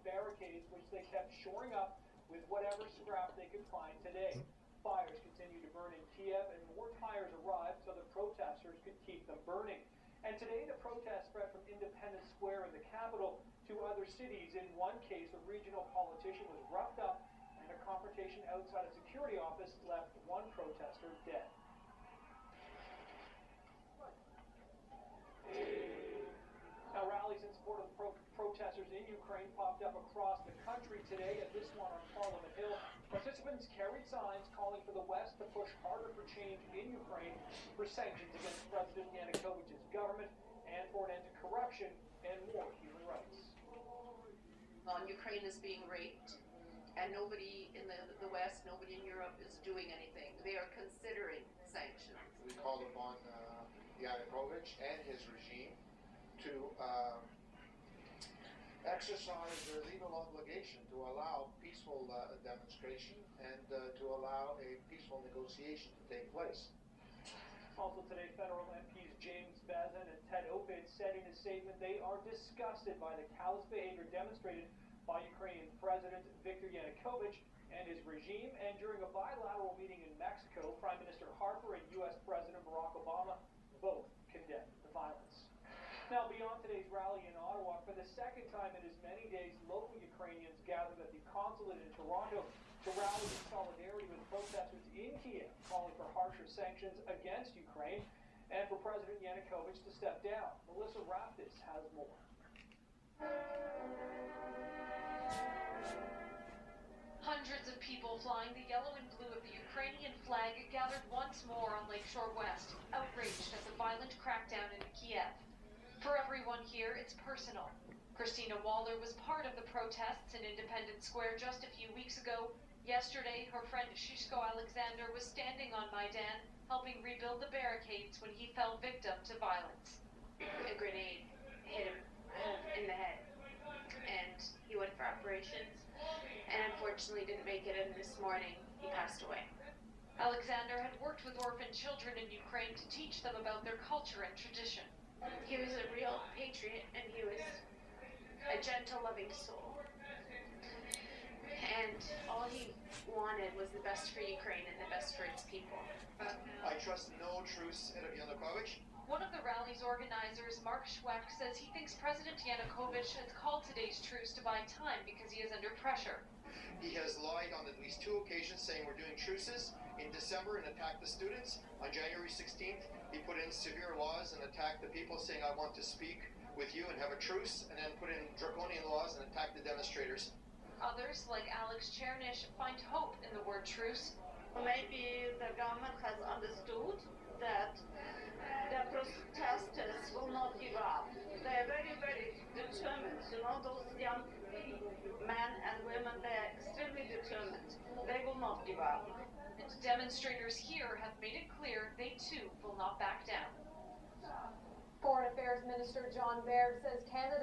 barricades, which they kept shoring up with whatever scrap they could find today. Fires continue to burn in Kiev, and more tires arrived so the protesters could keep them burning. And today the protest spread from Independence Square in the capital to other cities. In one case, a regional politician was roughed up, and a confrontation outside a security office left one protester dead. Now, rallies in support of protesters in Ukraine popped up across the country today. At this one on Parliament Hill, participants carried signs calling for the West to push harder for change in Ukraine, for sanctions against President Yanukovych's government, and for an end to corruption and more human rights. Ukraine is being raped, and nobody in the West, nobody in Europe is doing anything. They are considering sanctions. We called upon Yanukovych and his regime to exercise their legal obligation to allow peaceful demonstration and to allow a peaceful negotiation to take place. Also today, federal MPs James Bazin and Ted Opid said in a statement they are disgusted by the callous behavior demonstrated by Ukrainian President Viktor Yanukovych and his regime. And during a bilateral meeting in Mexico, Prime Minister Harper and U.S. President Barack Obama both condemned the violence. Now, beyond today's rally in Ottawa, for the second time in as many days, local Ukrainians gathered at the consulate in Toronto to rally in solidarity with protesters in Kiev, calling for harsher sanctions against Ukraine and for President Yanukovych to step down. Melissa Raptis has more. Hundreds of people flying the yellow and blue of the Ukrainian flag gathered once more on Lakeshore West, outraged at the violent crackdown in Kiev. For everyone here, it's personal. Christina Waller was part of the protests in Independence Square just a few weeks ago. Yesterday, her friend Shishko Alexander was standing on Maidan, helping rebuild the barricades when he fell victim to violence. A grenade hit him in the head, and he went for operations, and unfortunately didn't make it in this morning. He passed away. Alexander had worked with orphan children in Ukraine to teach them about their culture and tradition. He was a real patriot, and he was a gentle, loving soul. And all he wanted was the best for Ukraine and the best for its people. I trust no truce in Yanukovych. One of the rally's organizers, Mark Schweck, says he thinks President Yanukovych has called today's truce to buy time because he is under pressure. He has lied on at least 2 occasions saying we're doing truces in December and attacked the students. On January 16th, he put in severe laws and attacked the people saying I want to speak with you and have a truce, and then put in draconian laws and attacked the demonstrators. Others, like Alex Chernish, find hope in the word truce. Maybe the government has understood that the protesters will not give up. They're very, very determined. You know, those young men and women, they're extremely determined. They will not give up. And demonstrators here have made it clear they too will not back down. Foreign Affairs Minister John Baird says Canada